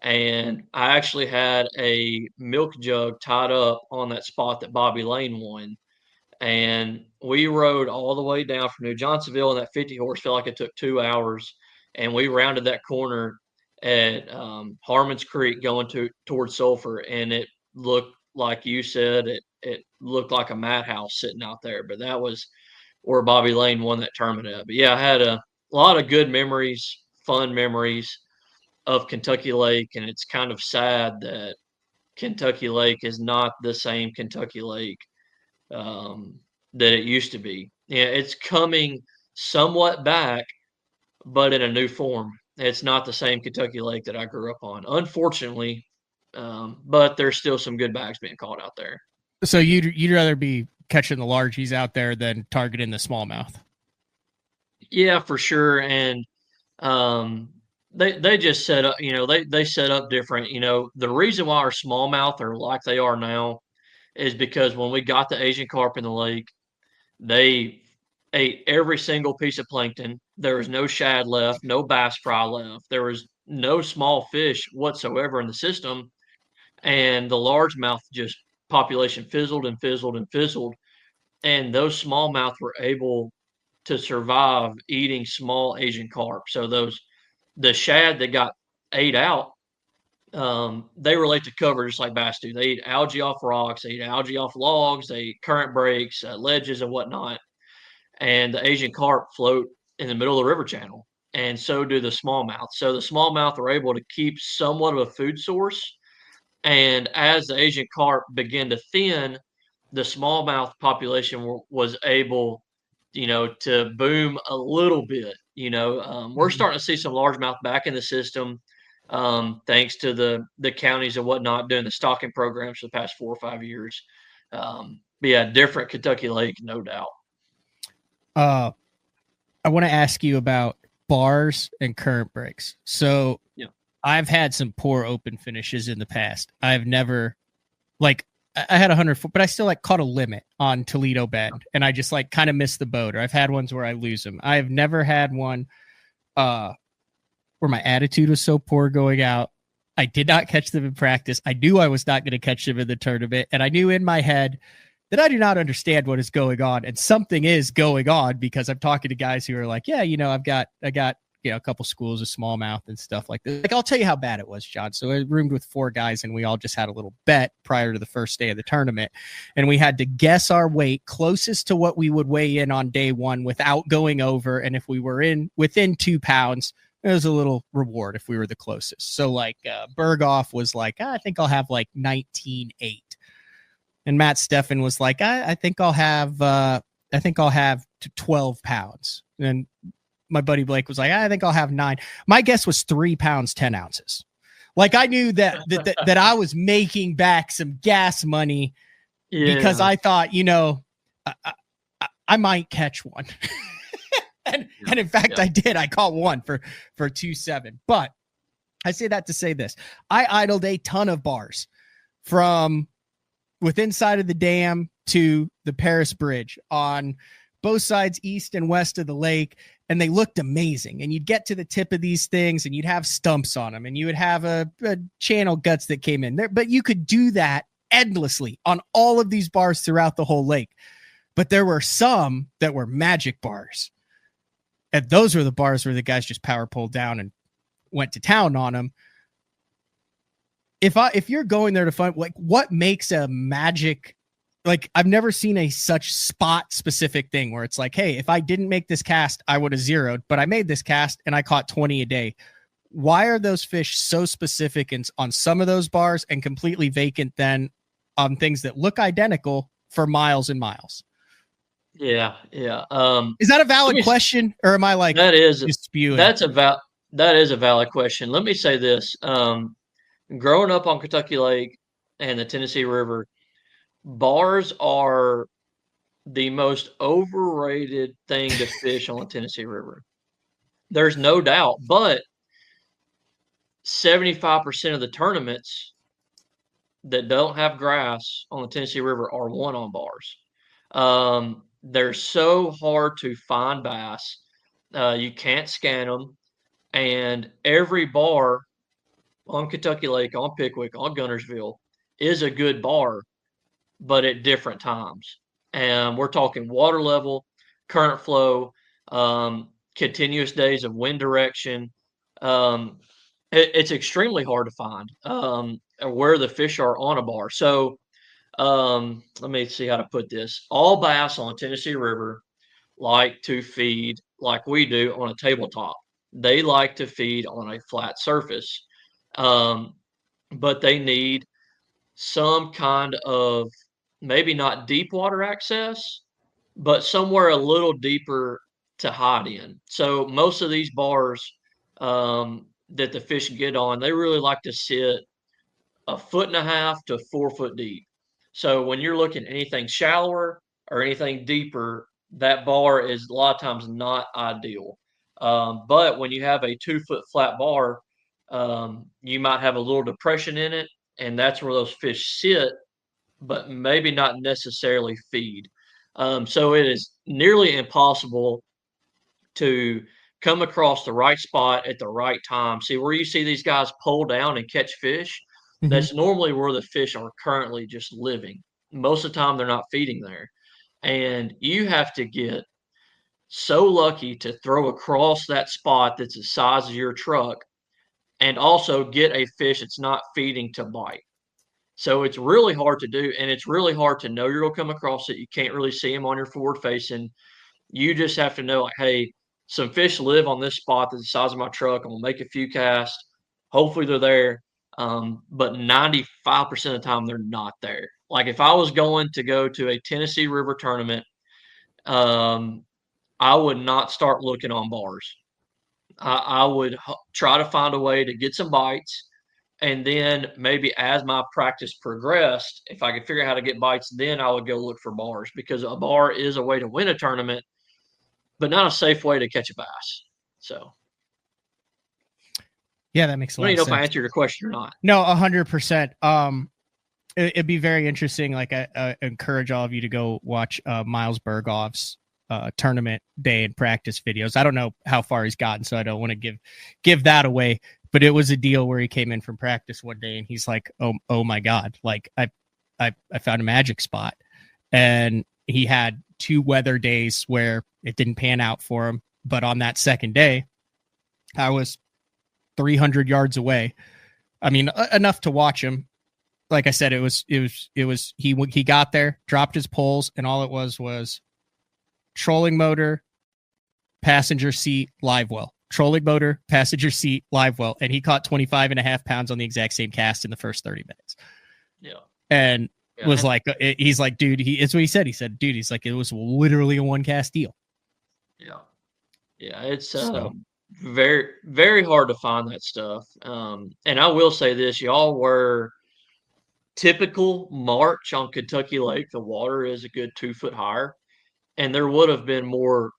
And I actually had a milk jug tied up on that spot that Bobby Lane won. And we rode all the way down from New Johnsonville, and that 50 horse felt like it took 2 hours. And we rounded that corner at Harmon's Creek going towards Sulphur, and it looked like you said, it looked like a madhouse sitting out there. But that was where Bobby Lane won that tournament at. But yeah, I had a lot of good memories, fun memories of Kentucky Lake, and it's kind of sad that Kentucky Lake is not the same Kentucky Lake that it used to be. Yeah, it's coming somewhat back, but in a new form. It's not the same Kentucky Lake that I grew up on, unfortunately. But there's still some good bags being caught out there. So you'd rather be catching the largies out there than targeting the smallmouth? Yeah, for sure. And they just set up, they set up different. The reason why our smallmouth are like they are now is because when we got the Asian carp in the lake, they ate every single piece of plankton. There was no shad left, no bass fry left. There was no small fish whatsoever in the system. And the largemouth just population fizzled and fizzled and fizzled. And those smallmouth were able to survive eating small Asian carp. So the shad that got ate out, they relate to cover just like bass do. They eat algae off rocks, they eat algae off logs, they eat current breaks, ledges and whatnot. And the Asian carp float in the middle of the river channel. And so do the smallmouth. So the smallmouth are able to keep somewhat of a food source. And as the Asian carp began to thin, the smallmouth population was able, to boom a little bit. We're starting to see some largemouth back in the system, thanks to the counties and whatnot doing the stocking programs for the past 4 or 5 years. But yeah, different Kentucky Lake, no doubt. I want to ask you about bars and current breaks. So yeah. I've had some poor open finishes in the past. I've never, I had 100 foot, but I still caught a limit on Toledo Bend, and I just kind of missed the boat. Or I've had ones where I lose them. I've never had one where my attitude was so poor going out. I did not catch them in practice. I knew I was not going to catch them in the tournament, and I knew in my head that I do not understand what is going on, and something is going on because I'm talking to guys who are like, yeah, I got a couple schools of smallmouth and stuff like this. I'll tell you how bad it was, John. So I roomed with 4 guys, and we all just had a little bet prior to the first day of the tournament, and we had to guess our weight closest to what we would weigh in on day 1 without going over. And if we were within 2 pounds, it was a little reward if we were the closest. So Berghoff was like, I think I'll have 19.8. And Matt Steffen was like, I think I'll have to 12 pounds. And my buddy Blake was like, I think I'll have 9. My guess was 3 pounds, 10 ounces. I knew that I was making back some gas money because I thought, I might catch one. and in fact, I did. I caught one for 2.7. But I say that to say this. I idled a ton of bars from within side of the dam to the Paris Bridge on both sides, east and west of the lake. And they looked amazing. And you'd get to the tip of these things and you'd have stumps on them, and you would have a channel guts that came in there. But you could do that endlessly on all of these bars throughout the whole lake. But there were some that were magic bars. And those were the bars where the guys just power pulled down and went to town on them. If you're going there to find, like, what makes a magic, like, I've never seen a such spot specific thing where it's like, hey, if I didn't make this cast, I would have zeroed, but I made this cast and I caught 20 a day. Why are those fish so specific on some of those bars and completely vacant then on things that look identical for miles and miles? Yeah. Is that a valid question, or am I like that is spewing? That is a valid question. Let me say this: growing up on Kentucky Lake and the Tennessee River, bars are the most overrated thing to fish on the Tennessee River. There's no doubt, but 75% of the tournaments that don't have grass on the Tennessee River are won on bars. They're so hard to find bass. You can't scan them. And every bar on Kentucky Lake, on Pickwick, on Guntersville is a good bar, but at different times. And we're talking water level, current flow, continuous days of wind direction. It's extremely hard to find where the fish are on a bar. So let me see how to put this. All bass on Tennessee River like to feed like we do on a tabletop. They like to feed on a flat surface, but they need some kind of, maybe not deep water access, but somewhere a little deeper to hide in. So most of these bars that the fish get on, they really like to sit 1.5 to 4 foot deep. So when you're looking at anything shallower or anything deeper, that bar is a lot of times not ideal. But when you have a 2 foot flat bar, you might have a little depression in it, and that's where those fish sit, but maybe not necessarily feed. So it is nearly impossible to come across the right spot at the right time. See, where you see these guys pull down and catch fish, that's normally where the fish are currently just living. Most of the time, they're not feeding there. And you have to get so lucky to throw across that spot that's the size of your truck and also get a fish that's not feeding to bite. So it's really hard to do, and it's really hard to know you're going to come across it. You can't really see them on your forward facing. You just have to know, like, hey, some fish live on this spot that's the size of my truck. I'm going to make a few casts. Hopefully they're there. But 95% of the time, they're not there. Like, if I was going to go to a Tennessee River tournament, I would not start looking on bars. I would try to find a way to get some bites. And then maybe as my practice progressed, if I could figure out how to get bites, then I would go look for bars, because a bar is a way to win a tournament, but not a safe way to catch a bass. So, yeah, that makes a lot of sense. I don't know if I answered your question or not. No, 100%. It'd be very interesting. Like, I encourage all of you to go watch Miles Berghoff's tournament day and practice videos. I don't know how far he's gotten, so I don't want to give that away. But it was a deal where he came in from practice one day and he's like, oh my God, like I found a magic spot. And he had 2 weather days where it didn't pan out for him. But on that second day, I was 300 yards away. I mean, enough to watch him. Like I said, he got there, dropped his poles, and all it was trolling motor, passenger seat, live well. Trolling motor, passenger seat, live well. And he caught 25.5 pounds on the exact same cast in the first 30 minutes. Yeah. And was like, he's like, dude, it's what he said. He said, dude, he's like, it was literally a 1 cast deal. Yeah. Yeah. It's very, very hard to find that stuff. And I will say this, y'all were typical March on Kentucky Lake. The water is a good 2 foot higher, and there would have been more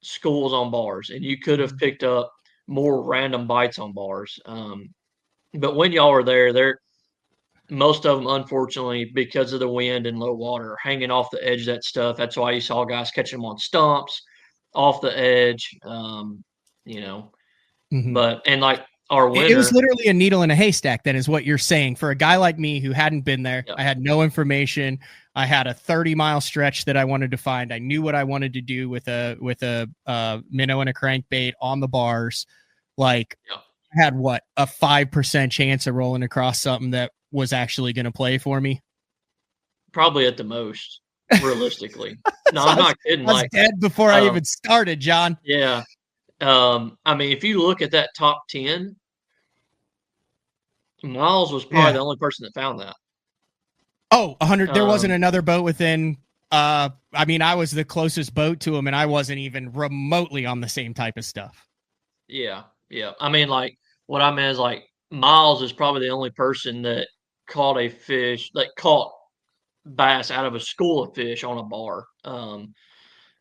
schools on bars, and you could have picked up more random bites on bars. But when y'all were there, most of them, unfortunately, because of the wind and low water, are hanging off the edge of that stuff. That's why you saw guys catching them on stumps, off the edge, But, and like our winter, it was literally a needle in a haystack, then, is what you're saying. For a guy like me who hadn't been there, I had no information. I had a 30-mile stretch that I wanted to find. I knew what I wanted to do with a minnow and a crankbait on the bars. Like, I had what, a 5% chance of rolling across something that was actually going to play for me. Probably at the most, realistically. No, So I'm not kidding. I was dead before I even started, John. Yeah. I mean, if you look at that top 10, Miles was probably the only person that found that. Oh, 100. There wasn't another boat within. I mean, I was the closest boat to him, and I wasn't even remotely on the same type of stuff. Yeah. Yeah. I mean, like, what I meant is, like, Miles is probably the only person that caught a fish, that caught bass out of a school of fish on a bar.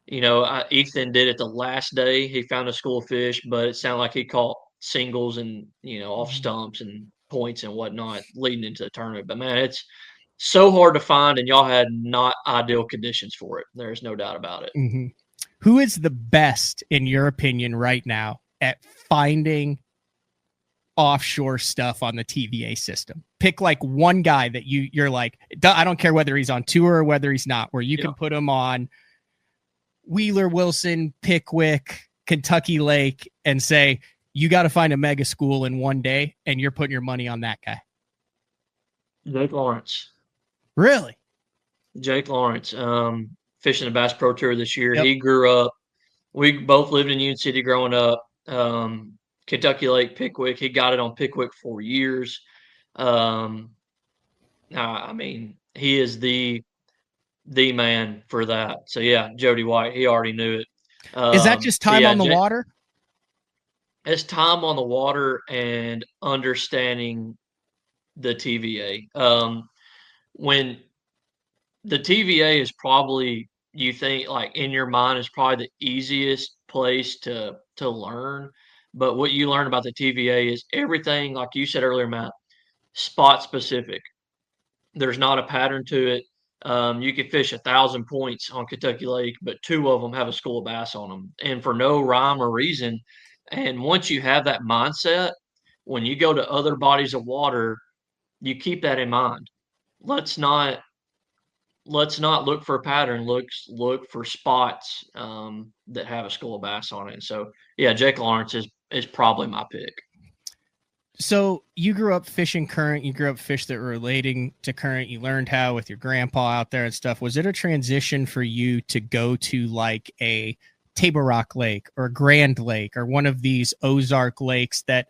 You know, Ethan did it the last day. He found a school of fish, but it sounded like he caught singles and, you know, off stumps and points and whatnot leading into the tournament. But man, it's so hard to find, and y'all had not ideal conditions for it. There's no doubt about it. Mm-hmm. Who is the best, in your opinion, right now at finding offshore stuff on the TVA system? Pick like one guy that you're like, I don't care whether he's on tour or whether he's not, where you can put him on Wheeler, Wilson, Pickwick, Kentucky Lake, and say, you got to find a mega school in one day, and you're putting your money on that guy. Jake Lawrence. Really? Jake Lawrence, fishing the Bass Pro Tour this year. Yep. He grew up. We both lived in Union City growing up. Kentucky Lake, Pickwick. He got it on Pickwick for years. I mean, he is the man for that. So yeah, Jody White, he already knew it. Is that just time on the water? It's time on the water and understanding the TVA. When the TVA is probably, you think, like, in your mind, is probably the easiest place to learn. But what you learn about the TVA is everything, like you said earlier, Matt, spot specific. There's not a pattern to it. You could fish 1,000 points on Kentucky Lake, but 2 of them have a school of bass on them, and for no rhyme or reason. And once you have that mindset, when you go to other bodies of water, you keep that in mind. Let's not look for a pattern. Look for spots that have a school of bass on it. And so, yeah, Jake Lawrence is probably my pick. So you grew up fishing current. You grew up fish that were relating to current. You learned how with your grandpa out there and stuff. Was it a transition for you to go to like a Table Rock Lake or Grand Lake or one of these Ozark lakes that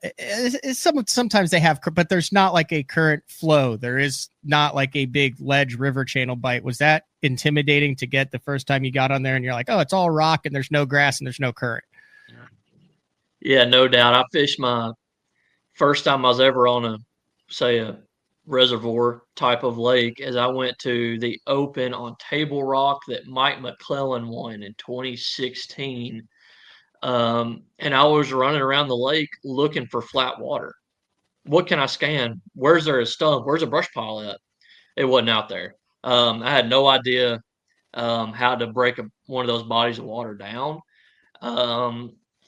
sometimes they have, but there's not like a current flow. There is not like a big ledge river channel bite. Was that intimidating to get the first time you got on there and you're like, oh, it's all rock and there's no grass and there's no current? Yeah, no doubt. I fished my first time I was ever on a reservoir type of lake, as I went to the Open on Table Rock that Mike McClellan won in 2016. And I was running around the lake looking for flat water. What can I scan? Where's there a stump? Where's a brush pile at? It wasn't out there. I had no idea how to break one of those bodies of water down.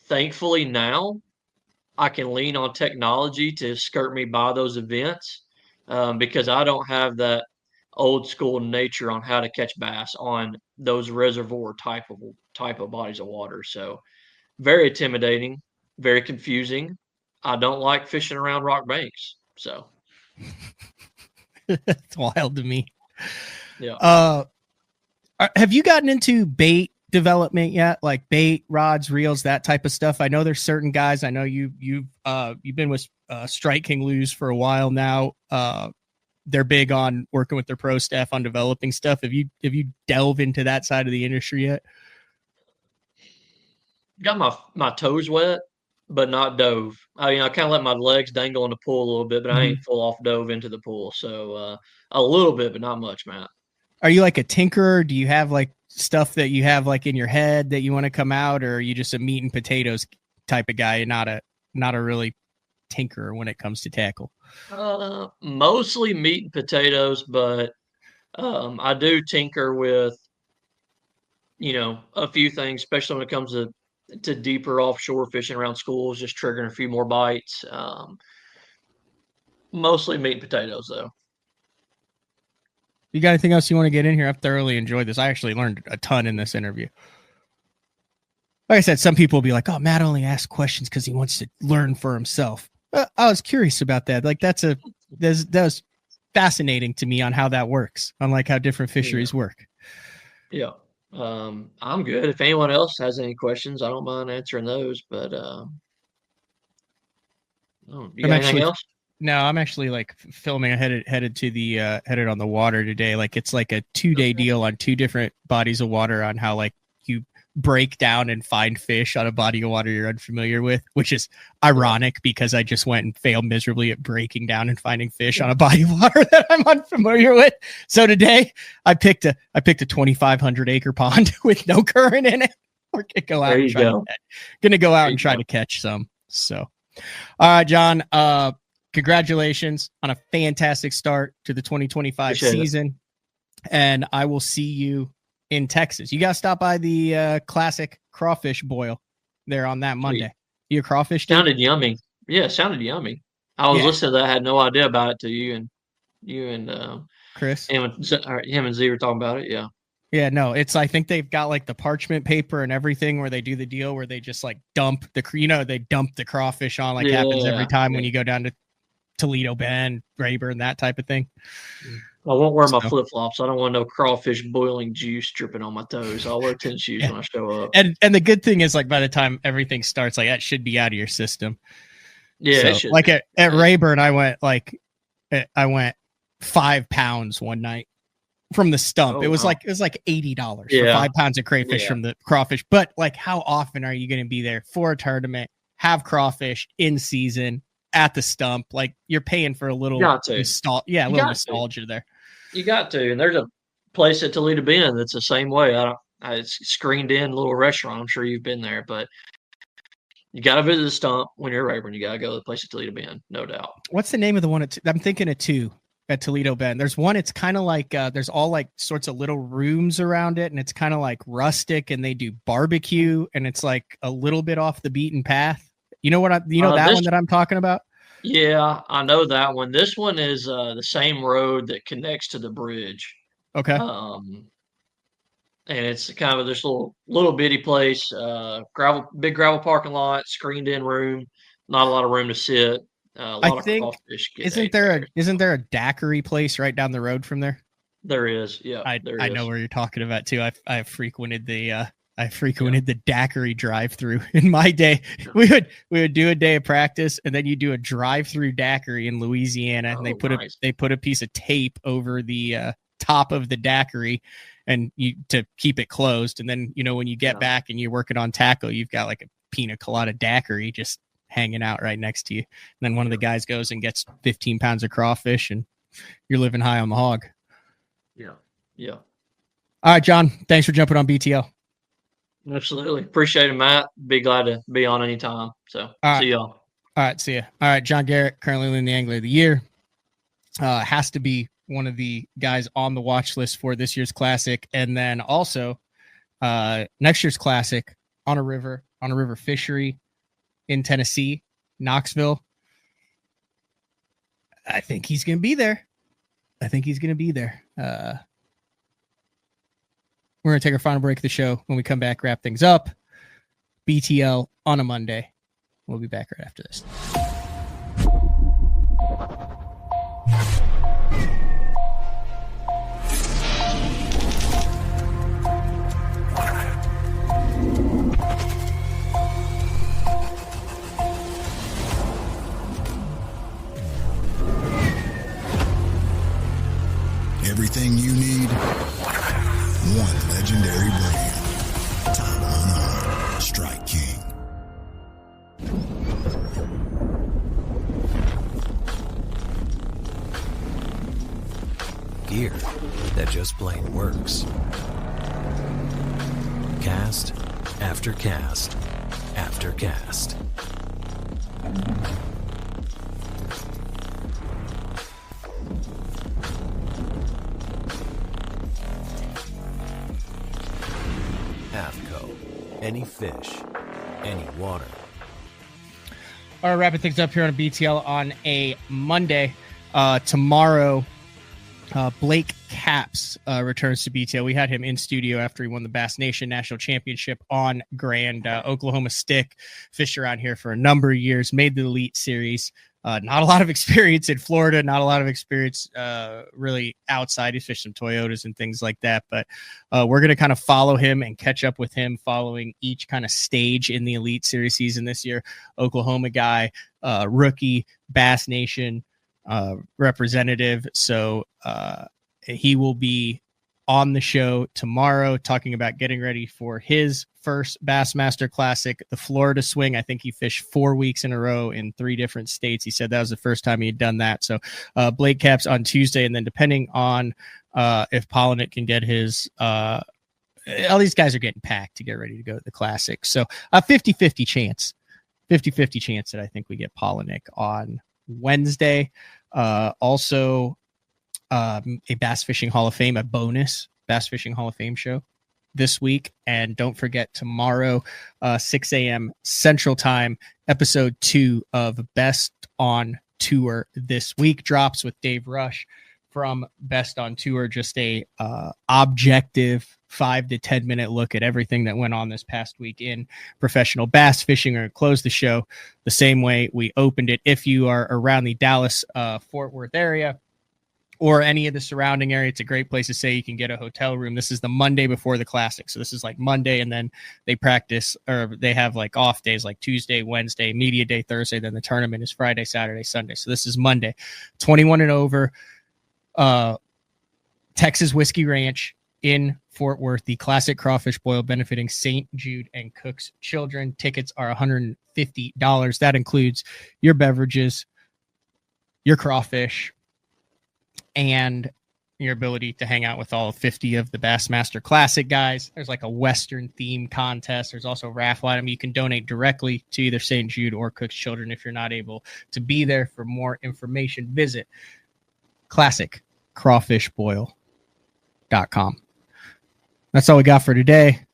Thankfully now I can lean on technology to skirt me by those events. Because I don't have that old school nature on how to catch bass on those reservoir type of bodies of water. So very intimidating, very confusing. I don't like fishing around rock banks. So it's wild to me. Yeah. Have you gotten into bait development yet? Like bait, rods, reels, that type of stuff? I know there's certain guys. I know you've been with Strike King Lose for a while now. They're big on working with their pro staff on developing stuff. Have you delved into that side of the industry yet? Got my toes wet, but not dove. I mean, I kind of let my legs dangle in the pool a little bit, but I ain't full off dove into the pool. So a little bit, but not much, Matt. Are you like a tinkerer? Do you have like stuff that you have like in your head that you want to come out, or are you just a meat and potatoes type of guy? You're not a really tinkerer when it comes to tackle. Mostly meat and potatoes, but I do tinker with, a few things, especially when it comes to deeper offshore fishing around schools, just triggering a few more bites. Mostly meat and potatoes, though. You got anything else you want to get in here? I've thoroughly enjoyed this. I actually learned a ton in this interview. Like I said, some people will be like, oh, Matt only asks questions because he wants to learn for himself. I was curious about that. Like that was fascinating to me on how that works, on like how different fisheries work. Yeah. I'm good. If anyone else has any questions, I don't mind answering those, but you got anything else? No, I'm actually like filming. I headed to the headed on the water today. Like it's like a 2-day deal on 2 different bodies of water on how like you break down and find fish on a body of water you're unfamiliar with, which is ironic because I just went and failed miserably at breaking down and finding fish on a body of water that I'm unfamiliar with. So today I picked a 2,500 acre pond with no current in it. We're gonna go out and try to catch some. So, all right, John. Congratulations on a fantastic start to the 2025 season, and I will see you in Texas. You got to stop by the Classic Crawfish Boil there on that Monday. You a crawfish? Sounded yummy. Yeah, sounded yummy. I was listening to that. I had no idea about it till you and Chris. Him and Z were talking about it. Yeah. Yeah, no, I think they've got like the parchment paper and everything where they do the deal where they just like dump the crawfish on happens every time when you go down to Toledo Bend, Rayburn, that type of thing. I won't wear my flip-flops. I don't want no crawfish boiling juice dripping on my toes. I'll wear tennis shoes when I show up. And the good thing is, like, by the time everything starts, like, that should be out of your system. Yeah, so, it should. Like, at Rayburn, I went 5 pounds one night from the stump. It was like $80 for 5 pounds of crayfish from the crawfish. But, like, how often are you going to be there for a tournament, have crawfish in season, at the stump? Like, you're paying for a little nostalgia there. You got to. And there's a place at Toledo Bend that's the same way. It's screened in little restaurant. I'm sure you've been there, but you got to visit the stump when you're at Rayburn. You got to go to the place at Toledo Bend, no doubt. What's the name of the one? I'm thinking of 2 at Toledo Bend. There's one. It's kind of like there's all like sorts of little rooms around it, and it's kind of like rustic, and they do barbecue, and it's like a little bit off the beaten path. You know what? That one that I'm talking about? Yeah, I know that one. This one is the same road that connects to the bridge. Okay. And it's kind of this little bitty place, big gravel parking lot, screened in room, not a lot of room to sit. I think isn't there a daiquiri place right down the road from there? There is. Yeah, I know where you're talking about too. I've frequented the daiquiri drive-through in my day. We would do a day of practice, and then you do a drive-through daiquiri in Louisiana, and they put a piece of tape over the top of the daiquiri, and to keep it closed. And then when you get back and you're working on tackle, you've got like a pina colada daiquiri just hanging out right next to you. And then one of the guys goes and gets 15 pounds of crawfish, and you're living high on the hog. Yeah. Yeah. All right, John, thanks for jumping on BTL. Absolutely. Appreciate it, Matt. Be glad to be on anytime. So see y'all. All right. See ya. All right. John Garrett, currently leading the Angler of the Year. Has to be one of the guys on the watch list for this year's Classic. And then also next year's Classic on a river fishery in Tennessee, Knoxville. I think he's going to be there. We're going to take our final break of the show. When we come back, wrap things up. BTL on a Monday. We'll be back right after this. Everything you need, one legendary brand. Top on Strike King. Gear that just plain works. Cast after cast after cast. Any fish, any water. All right, wrapping things up here on BTL on a Monday. Tomorrow Blake Capps returns to BTL. We had him in studio after he won the Bass Nation National Championship on Grand. Oklahoma Stick, fished around here for a number of years, made the Elite Series. Not a lot of experience in Florida, not a lot of experience really outside. He's fished some Toyotas and things like that, but we're going to kind of follow him and catch up with him following each kind of stage in the Elite Series season this year. Oklahoma guy, rookie, Bass Nation representative. So he will be on the show tomorrow talking about getting ready for his first Bassmaster Classic, the Florida swing. I think he fished 4 weeks in a row in 3 different states. He said that was the first time he had done that. So Blake Capps on Tuesday, and then depending on if Polinick can get his all these guys are getting packed to get ready to go to the Classic. So a 50-50 chance that I think we get Polinick on Wednesday. Also a Bass Fishing Hall of Fame, a bonus Bass Fishing Hall of Fame show this week. And don't forget tomorrow, 6 a.m. Central Time, episode 2 of Best on Tour This Week drops with Dave Rush from Best on Tour. Just a objective 5 to 10 minute look at everything that went on this past week in professional bass fishing. Or close the show the same way we opened it. If you are around the Dallas Fort Worth area or any of the surrounding area, it's a great place to say you can get a hotel room. This is the Monday before the Classic. So this is like Monday, and then they practice, or they have like off days like Tuesday, Wednesday, media day, Thursday. Then the tournament is Friday, Saturday, Sunday. So this is Monday, 21 and over, Texas Whiskey Ranch in Fort Worth, the Classic Crawfish Boil benefiting St. Jude and Cook's Children. Tickets are $150. That includes your beverages, your crawfish, and your ability to hang out with all 50 of the Bassmaster Classic guys. There's like a Western theme contest. There's also a raffle item. You can donate directly to either St. Jude or Cook's Children if you're not able to be there. For more information, visit classiccrawfishboil.com. That's all we got for today.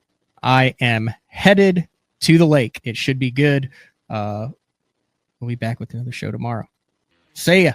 I am headed to the lake. It should be good. We'll be back with another show tomorrow. See ya.